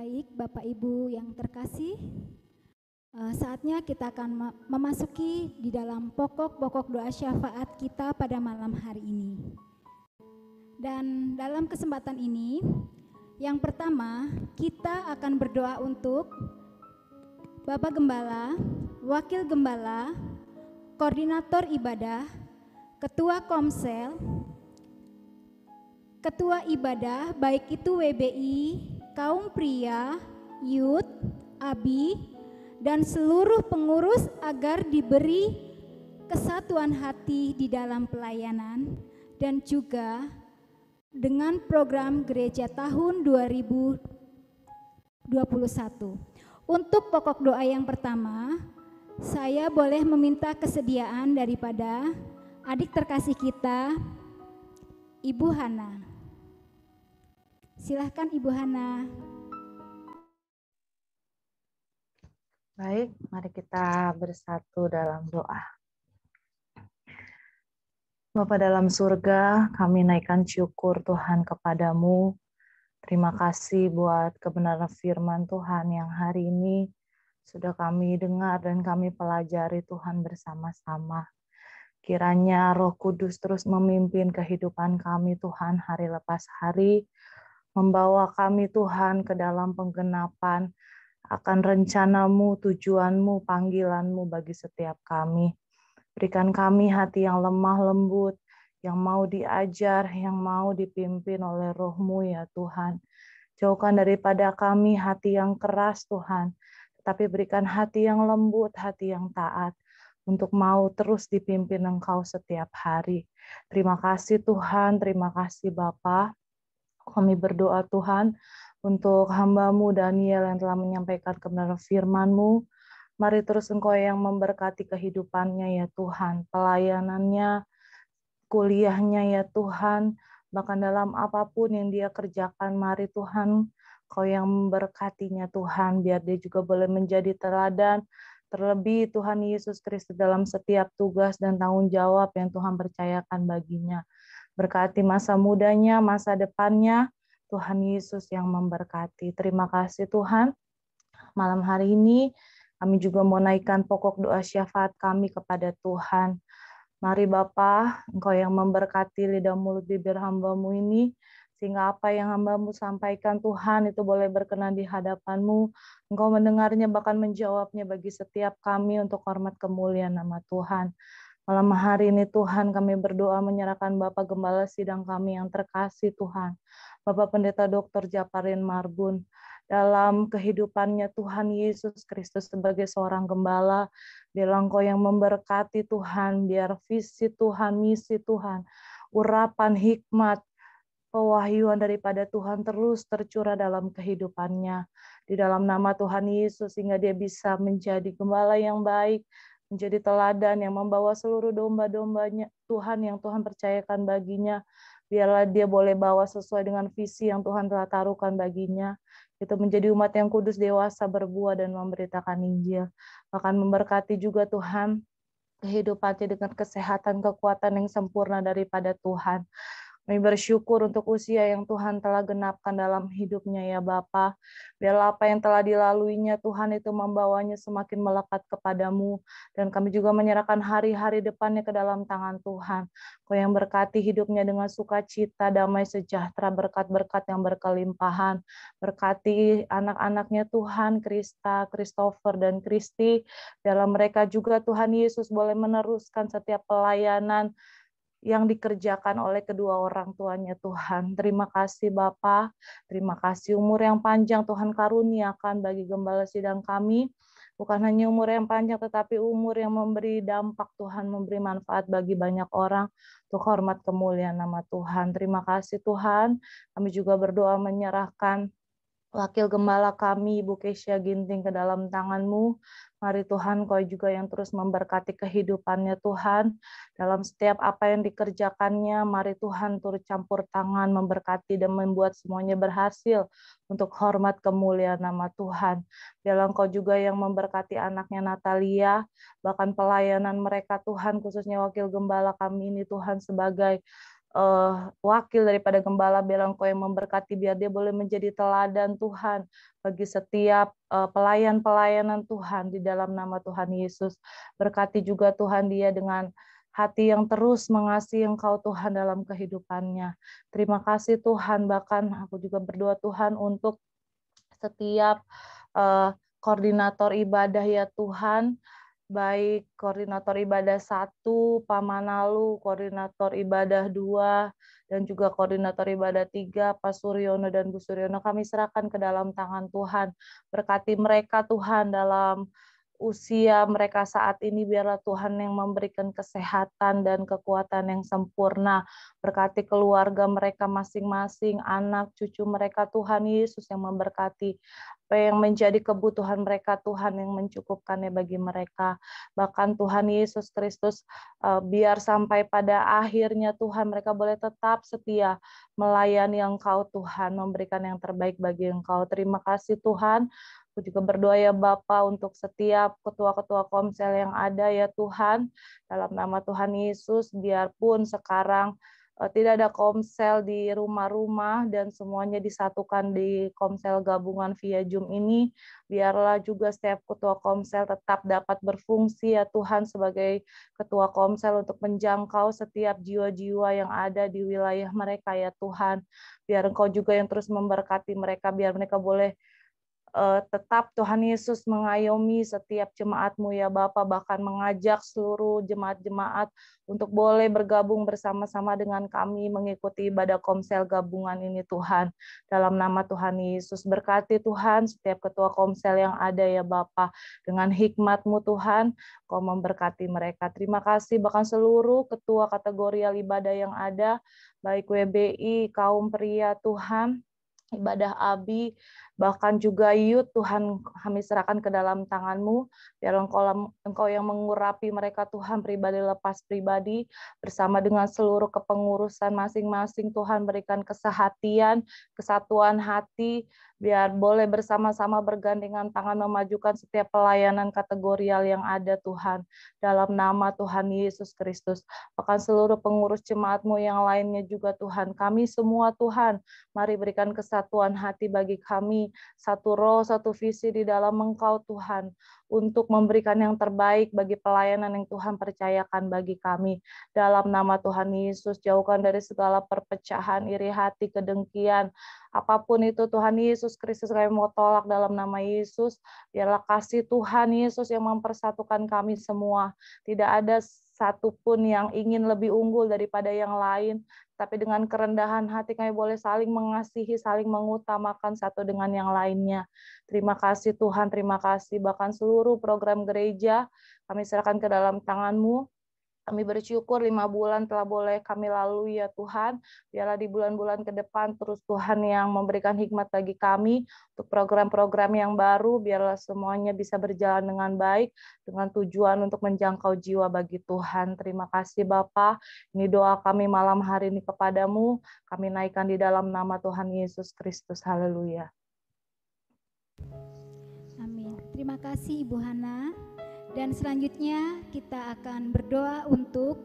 Baik, Bapak Ibu yang terkasih, saatnya kita akan memasuki di dalam pokok-pokok doa syafaat kita pada malam hari ini. Dan dalam kesempatan ini, yang pertama kita akan berdoa untuk Bapak Gembala, Wakil Gembala, Koordinator Ibadah, Ketua Komsel, Ketua Ibadah, baik itu WBI, kaum pria, youth, ABI, dan seluruh pengurus agar diberi kesatuan hati di dalam pelayanan dan juga dengan program gereja tahun 2021. Untuk pokok doa yang pertama, saya boleh meminta kesediaan daripada adik terkasih kita, Ibu Hana. Silahkan Ibu Hana. Baik, mari kita bersatu dalam doa. Bapa dalam surga, kami naikkan syukur Tuhan kepadamu. Terima kasih buat kebenaran firman Tuhan yang hari ini sudah kami dengar dan kami pelajari Tuhan bersama-sama. Kiranya Roh Kudus terus memimpin kehidupan kami Tuhan hari lepas hari, membawa kami Tuhan ke dalam penggenapan akan rencanamu, tujuanmu, panggilanmu bagi setiap kami. Berikan kami hati yang lemah lembut, yang mau diajar, yang mau dipimpin oleh Roh-Mu ya Tuhan. Jauhkan daripada kami hati yang keras Tuhan, tetapi berikan hati yang lembut, hati yang taat, untuk mau terus dipimpin Engkau setiap hari. Terima kasih Tuhan, terima kasih Bapa. Kami berdoa Tuhan untuk hamba-Mu Daniel yang telah menyampaikan kebenaran firman-Mu. Mari terus Engkau yang memberkati kehidupannya ya Tuhan, pelayanannya, kuliahnya ya Tuhan, bahkan dalam apapun yang dia kerjakan, mari Tuhan Kau yang memberkatinya Tuhan, biar dia juga boleh menjadi teladan, terlebih Tuhan Yesus Kristus dalam setiap tugas dan tanggung jawab yang Tuhan percayakan baginya. Berkati masa mudanya, masa depannya, Tuhan Yesus yang memberkati. Terima kasih Tuhan. Malam hari ini kami juga mau naikkan pokok doa syafaat kami kepada Tuhan. Mari Bapa, Engkau yang memberkati lidah mulut bibir hamba-Mu ini, sehingga apa yang hamba-Mu sampaikan Tuhan itu boleh berkenan di hadapan-Mu. Engkau mendengarnya bahkan menjawabnya bagi setiap kami untuk hormat kemuliaan nama Tuhan. Malam hari ini Tuhan kami berdoa menyerahkan Bapak Gembala sidang kami yang terkasih Tuhan. Bapak Pendeta Dr. Japarin Marbun. Dalam kehidupannya Tuhan Yesus Kristus sebagai seorang gembala, biar Engkau yang memberkati Tuhan, biar visi Tuhan, misi Tuhan, urapan hikmat, pewahyuan daripada Tuhan terus tercurah dalam kehidupannya. Di dalam nama Tuhan Yesus, sehingga dia bisa menjadi gembala yang baik, menjadi teladan yang membawa seluruh domba-dombanya Tuhan yang Tuhan percayakan baginya. Biarlah dia boleh bawa sesuai dengan visi yang Tuhan telah taruhkan baginya. Itu menjadi umat yang kudus, dewasa, berbuah, dan memberitakan Injil. Bahkan memberkati juga Tuhan kehidupannya dengan kesehatan, kekuatan yang sempurna daripada Tuhan. Kami bersyukur untuk usia yang Tuhan telah genapkan dalam hidupnya ya Bapa. Biarlah apa yang telah dilaluinya Tuhan itu membawanya semakin melekat kepadamu. Dan kami juga menyerahkan hari-hari depannya ke dalam tangan Tuhan. Kau yang berkati hidupnya dengan sukacita, damai sejahtera, berkat-berkat yang berkelimpahan. Berkati anak-anaknya Tuhan, Krista, Christopher, dan Kristi. Biarlah mereka juga Tuhan Yesus boleh meneruskan setiap pelayanan yang dikerjakan oleh kedua orang tuanya Tuhan. Terima kasih Bapa, terima kasih umur yang panjang Tuhan karuniakan bagi gembala sidang kami. Bukan hanya umur yang panjang, tetapi umur yang memberi dampak Tuhan, memberi manfaat bagi banyak orang. Untuk hormat kemuliaan nama Tuhan. Terima kasih Tuhan. Kami juga berdoa menyerahkan Wakil Gembala kami, Ibu Kesia Ginting, ke dalam tangan-Mu. Mari Tuhan, Kau juga yang terus memberkati kehidupannya Tuhan. Dalam setiap apa yang dikerjakannya, mari Tuhan turut campur tangan, memberkati dan membuat semuanya berhasil untuk hormat kemuliaan nama Tuhan. Biarlah Engkau juga yang memberkati anaknya Natalia, bahkan pelayanan mereka Tuhan, khususnya Wakil Gembala kami ini Tuhan sebagai wakil daripada gembala, biar Engkau yang memberkati, biar dia boleh menjadi teladan Tuhan bagi setiap pelayan-pelayanan Tuhan di dalam nama Tuhan Yesus. Berkati juga Tuhan dia dengan hati yang terus mengasihi Engkau Tuhan dalam kehidupannya. Terima kasih Tuhan, bahkan aku juga berdoa Tuhan untuk setiap koordinator ibadah ya Tuhan, baik koordinator ibadah 1, Pak Manalu, koordinator ibadah 2, dan juga koordinator ibadah 3, Pak Suryono dan Bu Suryono, kami serahkan ke dalam tangan Tuhan. Berkati mereka Tuhan dalam usia mereka saat ini, biarlah Tuhan yang memberikan kesehatan dan kekuatan yang sempurna. Berkati keluarga mereka masing-masing, anak, cucu mereka Tuhan Yesus yang memberkati. Apa yang menjadi kebutuhan mereka Tuhan yang mencukupkannya bagi mereka. Bahkan Tuhan Yesus Kristus, biar sampai pada akhirnya Tuhan mereka boleh tetap setia melayani Engkau Tuhan, memberikan yang terbaik bagi Engkau. Terima kasih Tuhan. Aku juga berdoa ya Bapa untuk setiap ketua-ketua komsel yang ada ya Tuhan, dalam nama Tuhan Yesus, biarpun sekarang tidak ada komsel di rumah-rumah dan semuanya disatukan di komsel gabungan via Zoom ini, biarlah juga setiap ketua komsel tetap dapat berfungsi ya Tuhan sebagai ketua komsel untuk menjangkau setiap jiwa-jiwa yang ada di wilayah mereka ya Tuhan. Biar Engkau juga yang terus memberkati mereka, biar mereka boleh tetap Tuhan Yesus mengayomi setiap jemaat-Mu ya Bapa, bahkan mengajak seluruh jemaat-jemaat untuk boleh bergabung bersama-sama dengan kami mengikuti ibadah komsel gabungan ini Tuhan. Dalam nama Tuhan Yesus, berkati Tuhan setiap ketua komsel yang ada ya Bapa, dengan hikmat-Mu Tuhan, Kau memberkati mereka. Terima kasih bahkan seluruh ketua kategorial ibadah yang ada, baik WBI, kaum pria Tuhan, ibadah ABI, bahkan juga youth Tuhan, kami serahkan ke dalam tangan-Mu, biar Engkau yang mengurapi mereka Tuhan, pribadi lepas pribadi, bersama dengan seluruh kepengurusan masing-masing Tuhan, berikan kesehatian, kesatuan hati, biar boleh bersama-sama bergandengan tangan memajukan setiap pelayanan kategorial yang ada Tuhan, dalam nama Tuhan Yesus Kristus. Bahkan seluruh pengurus jemaat-Mu yang lainnya juga Tuhan, kami semua Tuhan, mari berikan kesatuan hati bagi kami, satu roh, satu visi di dalam Engkau Tuhan, untuk memberikan yang terbaik bagi pelayanan yang Tuhan percayakan bagi kami. Dalam nama Tuhan Yesus, jauhkan dari segala perpecahan, iri hati, kedengkian, apapun itu Tuhan Yesus Kristus, kami mau tolak dalam nama Yesus. Biarlah kasih Tuhan Yesus yang mempersatukan kami semua. Tidak ada satupun yang ingin lebih unggul daripada yang lain, tapi dengan kerendahan hati kami boleh saling mengasihi, saling mengutamakan satu dengan yang lainnya. Terima kasih Tuhan, terima kasih. Bahkan seluruh program gereja kami serahkan ke dalam tangan-Mu. Kami bersyukur 5 bulan telah boleh kami lalui ya Tuhan. Biarlah di bulan-bulan ke depan terus Tuhan yang memberikan hikmat bagi kami untuk program-program yang baru. Biarlah semuanya bisa berjalan dengan baik, dengan tujuan untuk menjangkau jiwa bagi Tuhan. Terima kasih Bapa. Ini doa kami malam hari ini kepadamu. Kami naikkan di dalam nama Tuhan Yesus Kristus. Haleluya. Amin. Terima kasih Ibu Hana. Dan selanjutnya kita akan berdoa untuk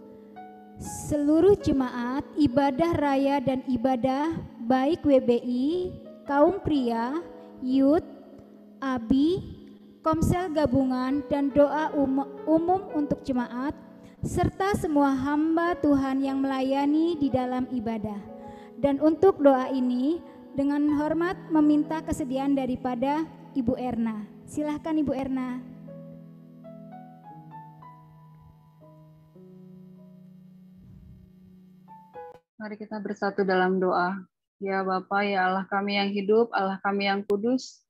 seluruh jemaat ibadah raya dan ibadah baik WBI, kaum pria, youth, ABI, komsel gabungan, dan doa umum untuk jemaat, serta semua hamba Tuhan yang melayani di dalam ibadah. Dan untuk doa ini dengan hormat meminta kesediaan daripada Ibu Erna. Silahkan Ibu Erna. Mari kita bersatu dalam doa. Ya Bapa, ya Allah kami yang hidup, Allah kami yang kudus,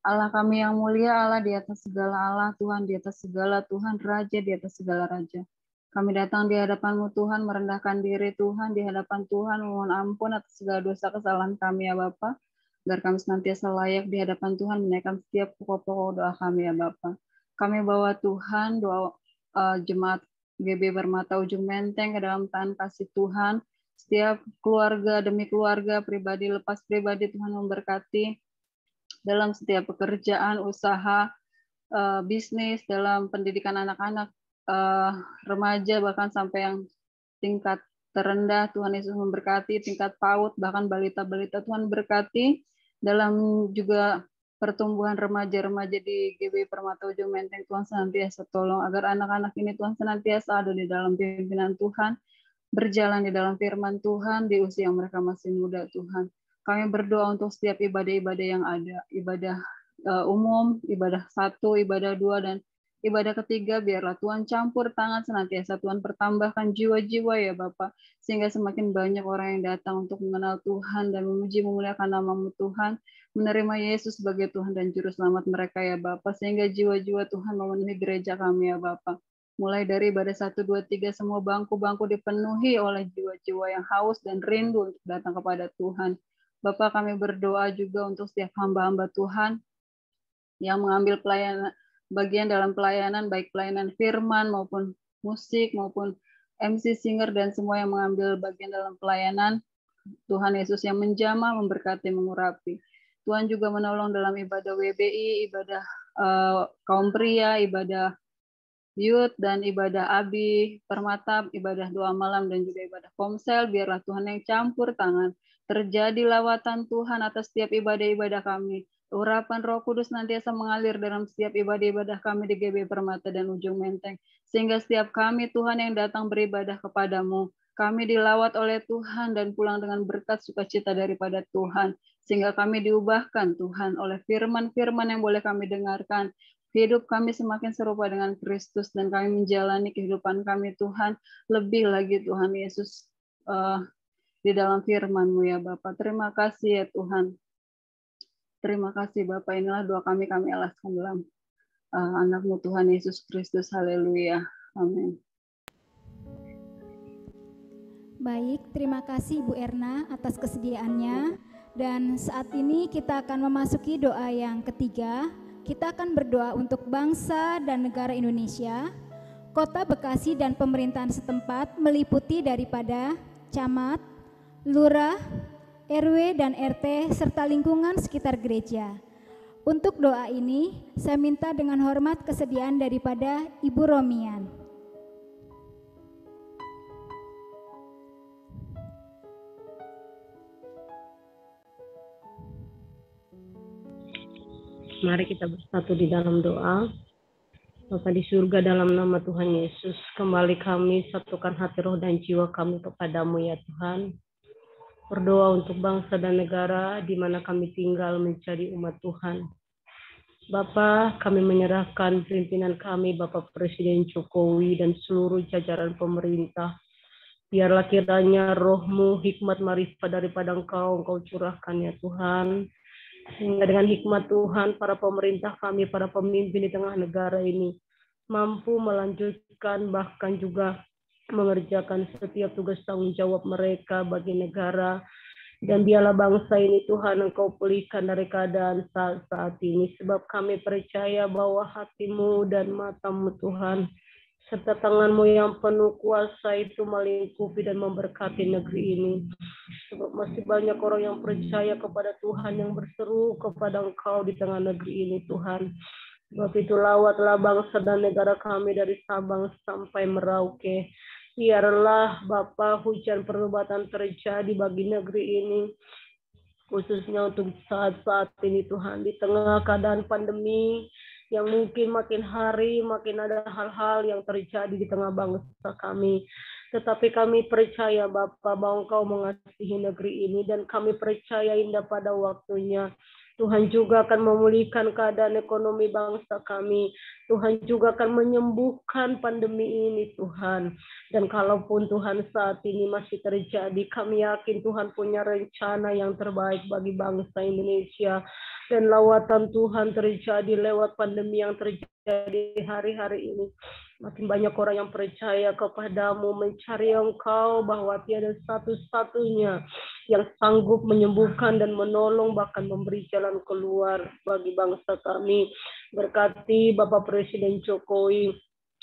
Allah kami yang mulia, Allah di atas segala Allah, Tuhan di atas segala Tuhan, Raja di atas segala Raja. Kami datang di hadapan-Mu Tuhan, merendahkan diri Tuhan, di hadapan Tuhan, memohon ampun atas segala dosa kesalahan kami ya Bapa, agar kami senantiasa layak di hadapan Tuhan, menaikkan setiap pokok-pokok doa kami ya Bapa. Kami bawa Tuhan, doa jemaat GB Permata Ujung Menteng ke dalam tangan kasih Tuhan, setiap keluarga demi keluarga, pribadi lepas pribadi, Tuhan memberkati dalam setiap pekerjaan, usaha, bisnis, dalam pendidikan anak-anak, remaja, bahkan sampai yang tingkat terendah, Tuhan Yesus memberkati tingkat PAUD, bahkan balita-balita, Tuhan berkati dalam juga pertumbuhan remaja-remaja di GBI Permata Ujung Menteng. Tuhan senantiasa tolong agar anak-anak ini Tuhan senantiasa ada di dalam pimpinan Tuhan, berjalan di dalam firman Tuhan di usia yang mereka masih muda. Tuhan, kami berdoa untuk setiap ibadah-ibadah yang ada, ibadah umum, ibadah 1, ibadah 2, dan ibadah ketiga. Biarlah Tuhan campur tangan senantiasa, Tuhan pertambahkan jiwa-jiwa ya Bapak, sehingga semakin banyak orang yang datang untuk mengenal Tuhan dan memuji memuliakan nama-Mu Tuhan, menerima Yesus sebagai Tuhan dan Juru Selamat mereka ya Bapak, sehingga jiwa-jiwa Tuhan memenuhi gereja kami ya Bapak. Mulai dari ibadah 1, 2, 3, semua bangku-bangku dipenuhi oleh jiwa-jiwa yang haus dan rindu untuk datang kepada Tuhan. Bapak, kami berdoa juga untuk setiap hamba-hamba Tuhan yang mengambil bagian dalam pelayanan, baik pelayanan firman maupun musik maupun MC singer dan semua yang mengambil bagian dalam pelayanan. Tuhan Yesus yang menjamah, memberkati, mengurapi. Tuhan juga menolong dalam ibadah WBI, ibadah kaum pria, ibadah youth, dan ibadah ABI, Permata, ibadah doa malam, dan juga ibadah komsel. Biarlah Tuhan yang campur tangan. Terjadi lawatan Tuhan atas setiap ibadah-ibadah kami. Urapan Roh Kudus nantiasa mengalir dalam setiap ibadah-ibadah kami di GBI Permata dan Ujung Menteng. Sehingga setiap kami Tuhan yang datang beribadah kepadamu, kami dilawat oleh Tuhan dan pulang dengan berkat sukacita daripada Tuhan. Sehingga kami diubahkan Tuhan oleh firman-firman yang boleh kami dengarkan. Hidup kami semakin serupa dengan Kristus dan kami menjalani kehidupan kami Tuhan lebih lagi Tuhan Yesus di dalam firman-Mu ya Bapak. Terima kasih ya Tuhan. Terima kasih Bapak. Inilah doa kami alaskan dalam anak-Mu Tuhan Yesus Kristus. Haleluya. Amin. Baik, terima kasih Bu Erna atas kesediaannya. Dan saat ini kita akan memasuki doa yang ketiga. Kita akan berdoa untuk bangsa dan negara Indonesia, Kota Bekasi dan pemerintahan setempat meliputi daripada camat, lurah, RW dan RT serta lingkungan sekitar gereja. Untuk doa ini, saya minta dengan hormat kesediaan daripada Ibu Romian. Mari kita bersatu di dalam doa. Bapa di surga, dalam nama Tuhan Yesus, kembali kami satukan hati, roh, dan jiwa kami kepadamu ya Tuhan. Berdoa untuk bangsa dan negara di mana kami tinggal menjadi umat Tuhan. Bapa, kami menyerahkan pimpinan kami, Bapak Presiden Jokowi dan seluruh jajaran pemerintah. Biarlah kiranya roh-Mu, hikmat marifat daripada Engkau curahkan ya Tuhan. Sehingga dengan hikmat Tuhan, para pemerintah kami, para pemimpin di tengah negara ini mampu melanjutkan bahkan juga mengerjakan setiap tugas tanggung jawab mereka bagi negara. Dan biarlah bangsa ini Tuhan Engkau pulihkan dari keadaan saat ini. Sebab kami percaya bahwa hati-Mu dan mata-Mu Tuhan, serta tangan-Mu yang penuh kuasa itu melingkupi dan memberkati negeri ini. Sebab masih banyak orang yang percaya kepada Tuhan, yang berseru kepada Engkau di tengah negeri ini Tuhan. Sebab itu lawatlah bangsa dan negara kami dari Sabang sampai Merauke. Biarlah Bapa hujan pertobatan terjadi bagi negeri ini, khususnya untuk saat-saat ini Tuhan, di tengah keadaan pandemi yang mungkin makin hari makin ada hal-hal yang terjadi di tengah bangsa kami. Tetapi kami percaya Bapa bahwa Engkau mengasihi negeri ini, dan kami percaya indah pada waktunya Tuhan juga akan memulihkan keadaan ekonomi bangsa kami. Tuhan juga akan menyembuhkan pandemi ini Tuhan. Dan kalaupun Tuhan saat ini masih terjadi, kami yakin Tuhan punya rencana yang terbaik bagi bangsa Indonesia. Dan lawatan Tuhan terjadi lewat pandemi yang terjadi hari-hari ini. Makin banyak orang yang percaya kepadamu, mencari Engkau, bahwa tiada satu-satunya yang sanggup menyembuhkan dan menolong, bahkan memberi jalan keluar bagi bangsa kami. Berkati Bapak Presiden Jokowi,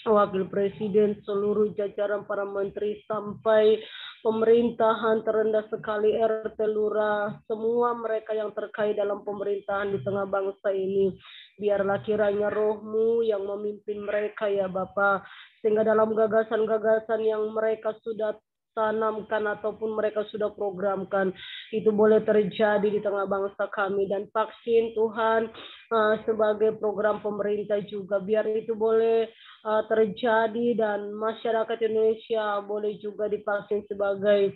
Wakil Presiden, seluruh jajaran para menteri, sampai pemerintahan terendah sekali RT Lurah, semua mereka yang terkait dalam pemerintahan di tengah bangsa ini. Biarlah kiranya roh-Mu yang memimpin mereka ya Bapa, sehingga dalam gagasan-gagasan yang mereka sudah tanamkan ataupun mereka sudah programkan, itu boleh terjadi di tengah bangsa kami. Dan vaksin Tuhan sebagai program pemerintah juga, biar itu boleh terjadi, dan masyarakat Indonesia boleh juga divaksin sebagai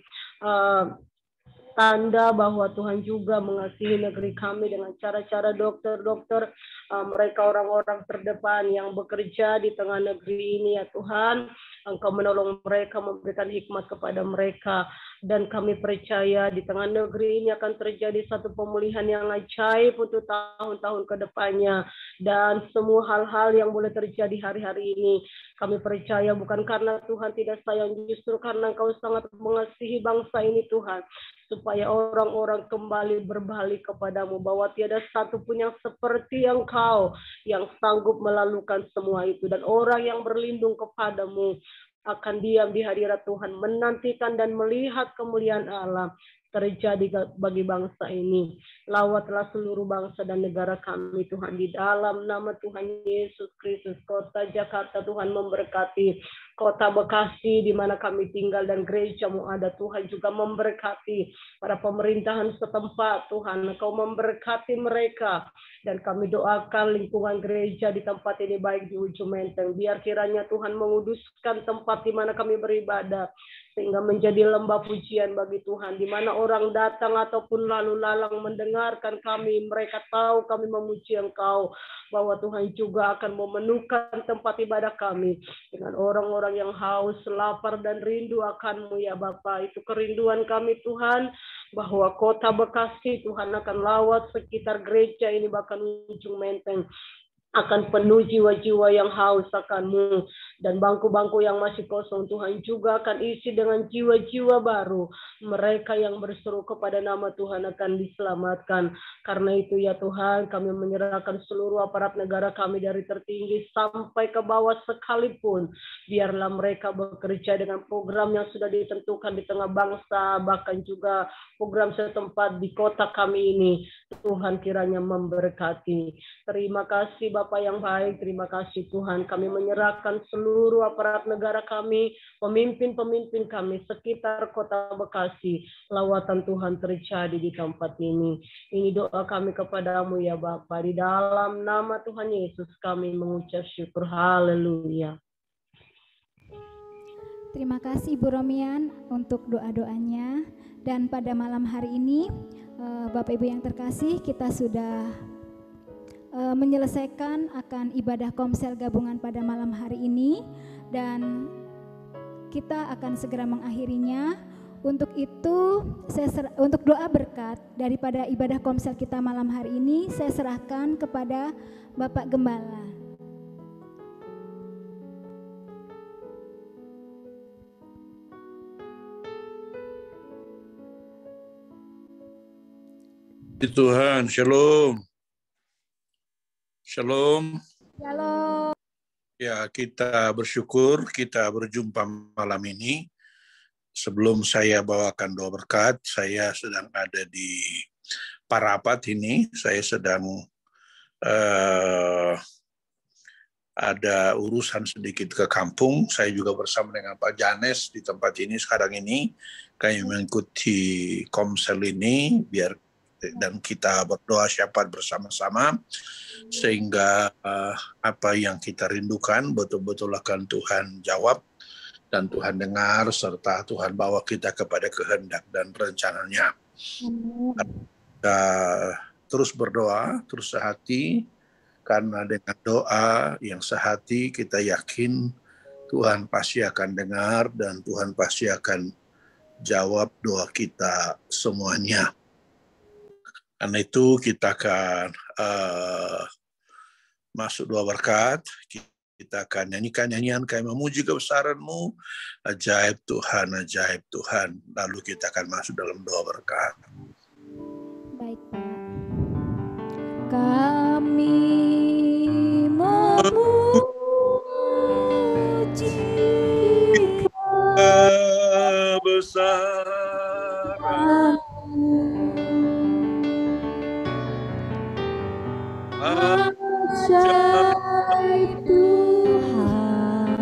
tanda bahwa Tuhan juga mengasihi negeri kami dengan cara-cara dokter-dokter, mereka orang-orang terdepan yang bekerja di tengah negeri ini ya Tuhan. Engkau menolong mereka, memberikan hikmat kepada mereka, dan kami percaya di tengah negeri ini akan terjadi satu pemulihan yang ajaib untuk tahun-tahun ke depannya. Dan semua hal-hal yang boleh terjadi hari-hari ini, kami percaya bukan karena Tuhan tidak sayang, justru karena Engkau sangat mengasihi bangsa ini Tuhan, supaya orang-orang kembali berbalik kepadamu, bahwa tiada satu pun yang seperti Engkau yang sanggup melalukan semua itu. Dan orang yang berlindung kepadamu akan diam di hadirat Tuhan, menantikan dan melihat kemuliaan Allah terjadi bagi bangsa ini. Lawatlah seluruh bangsa dan negara kami Tuhan, di dalam nama Tuhan Yesus Kristus. Kota Jakarta Tuhan memberkati, Kota Bekasi di mana kami tinggal dan gerejamu ada, Tuhan juga memberkati para pemerintahan setempat Tuhan, Engkau memberkati mereka. Dan kami doakan lingkungan gereja di tempat ini, baik di ujung Menteng, biar kiranya Tuhan menguduskan tempat di mana kami beribadah, sehingga menjadi lembah pujian bagi Tuhan, di mana orang datang ataupun lalu lalang mendengarkan kami, mereka tahu kami memuji Engkau, bahwa Tuhan juga akan memenuhkan tempat ibadah kami dengan orang-orang yang haus, lapar, dan rindu akan-Mu ya Bapa. Itu kerinduan kami Tuhan, bahwa Kota Bekasi Tuhan akan lawat sekitar gereja ini, bahkan ujung Menteng akan penuh jiwa-jiwa yang haus akan-Mu, dan bangku-bangku yang masih kosong Tuhan juga akan isi dengan jiwa-jiwa baru. Mereka yang berseru kepada nama Tuhan akan diselamatkan. Karena itu ya Tuhan, kami menyerahkan seluruh aparat negara kami dari tertinggi sampai ke bawah sekalipun, biarlah mereka bekerja dengan program yang sudah ditentukan di tengah bangsa, bahkan juga program setempat di kota kami ini. Tuhan kiranya memberkati. Terima kasih Bapak yang baik, terima kasih Tuhan. Kami menyerahkan seluruh aparat negara kami, pemimpin-pemimpin kami sekitar Kota Bekasi. Lawatan Tuhan terjadi di tempat ini. Ini doa kami kepadamu ya Bapa. Di dalam nama Tuhan Yesus kami mengucap syukur. Haleluya. Terima kasih Bu Romian untuk doa-doanya. Dan pada malam hari ini, Bapak Ibu yang terkasih, kita sudah menyelesaikan akan ibadah komsel gabungan pada malam hari ini, dan kita akan segera mengakhirinya. Untuk itu, untuk doa berkat daripada ibadah komsel kita malam hari ini, saya serahkan kepada Bapak Gembala. Tuhan, shalom. Shalom. Shalom. Ya, kita bersyukur kita berjumpa malam ini. Sebelum saya bawakan doa berkat, saya sedang ada di Parapat ini. Saya sedang ada urusan sedikit ke kampung. Saya juga bersama dengan Pak Janes di tempat ini sekarang ini. Kami mengikuti komsel ini dan kita berdoa syafaat bersama-sama, sehingga apa yang kita rindukan betul-betul akan Tuhan jawab dan Tuhan dengar, serta Tuhan bawa kita kepada kehendak dan rencananya. Kita terus berdoa, terus sehati, karena dengan doa yang sehati kita yakin Tuhan pasti akan dengar dan Tuhan pasti akan jawab doa kita semuanya. Karena itu kita akan masuk doa berkat. Kita akan nyanyikan nyanyian kami memuji kebesaran-Mu, ajaib Tuhan, ajaib Tuhan. Lalu kita akan masuk dalam doa berkat. Baik Pak. Kami memuji kebesaran ajaib Tuhan,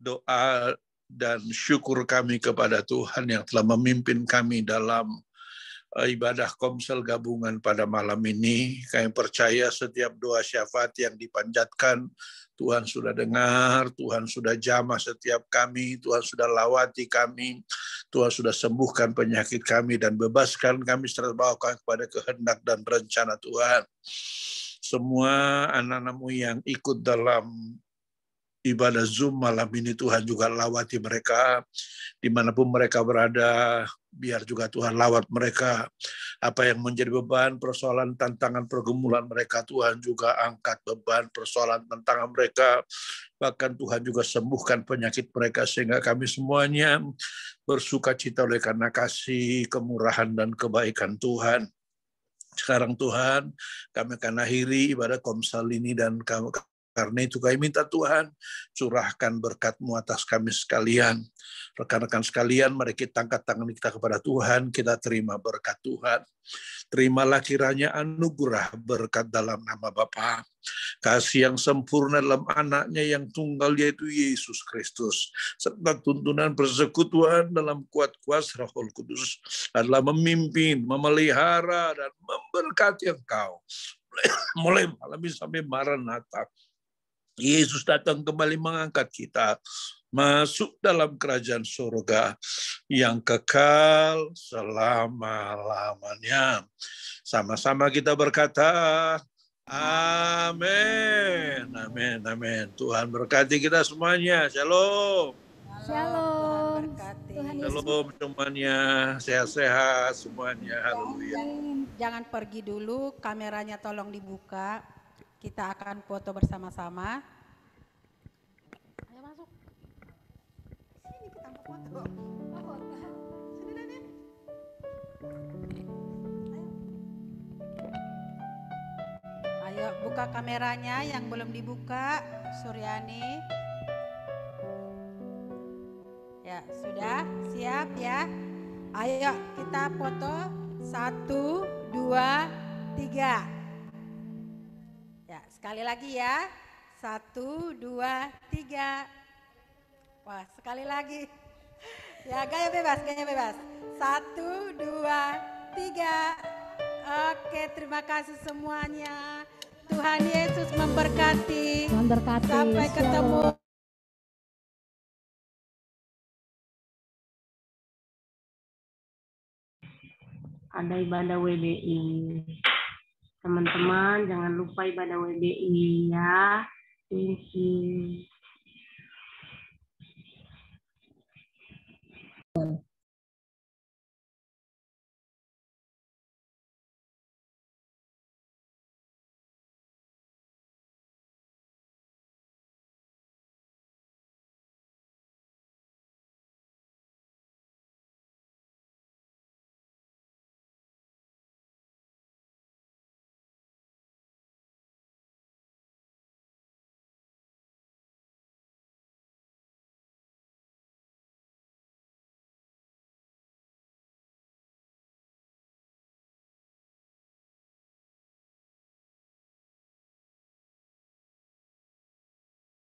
Doa dan syukur kami kepada Tuhan yang telah memimpin kami dalam ibadah komsel gabungan pada malam ini. Kami percaya setiap doa syafaat yang dipanjatkan, Tuhan sudah dengar, Tuhan sudah jamah setiap kami, Tuhan sudah lawati kami, Tuhan sudah sembuhkan penyakit kami dan bebaskan kami serta bawakan kepada kehendak dan rencana Tuhan. Semua anak-anak-Mu yang ikut dalam ibadah Zoom malam ini, Tuhan juga lawati mereka dimanapun mereka berada, biar juga Tuhan lawat mereka. Apa yang menjadi beban, persoalan, tantangan, pergumulan mereka, Tuhan juga angkat beban, persoalan, tantangan mereka. Bahkan Tuhan juga sembuhkan penyakit mereka, sehingga kami semuanya bersuka cita oleh karena kasih, kemurahan, dan kebaikan Tuhan. Sekarang Tuhan, kami akan akhiri ibadah komsel ini, dan karena itu kami minta Tuhan, curahkan berkat-Mu atas kami sekalian. Rekan-rekan sekalian, mari kita angkat tangan kita kepada Tuhan, kita terima berkat Tuhan. Terimalah kiranya anugerah berkat dalam nama Bapa, kasih yang sempurna dalam anaknya yang tunggal yaitu Yesus Kristus, serta tuntunan persekutuan dalam kuat kuasa Roh Kudus adalah memimpin, memelihara, dan memberkati engkau. Mulai malam ini sampai Maranatha. Yesus datang kembali mengangkat kita masuk dalam kerajaan surga yang kekal selama-lamanya. Sama-sama kita berkata, amin, amin, amin. Tuhan berkati kita semuanya. Shalom. Shalom. Tuhan Yesus. Shalom semuanya. Sehat-sehat semuanya. Haleluya. Jangan pergi dulu, kameranya tolong dibuka. Kita akan foto bersama-sama. Ayo masuk. Sini kita mau foto. Sini Dani. Ayo buka kameranya yang belum dibuka, Suryani. Ya, sudah siap ya. Ayo kita foto. 1, 2, 3. Ya, sekali lagi ya. 1, 2, 3. Wah, sekali lagi. Ya, gaya bebas, gaya bebas. 1, 2, 3. Oke, terima kasih semuanya. Tuhan Yesus memberkati. Memberkati. Sampai ketemu. Ada ibadah WBI. Teman-teman jangan lupa ibadah WBI ya. Thank you.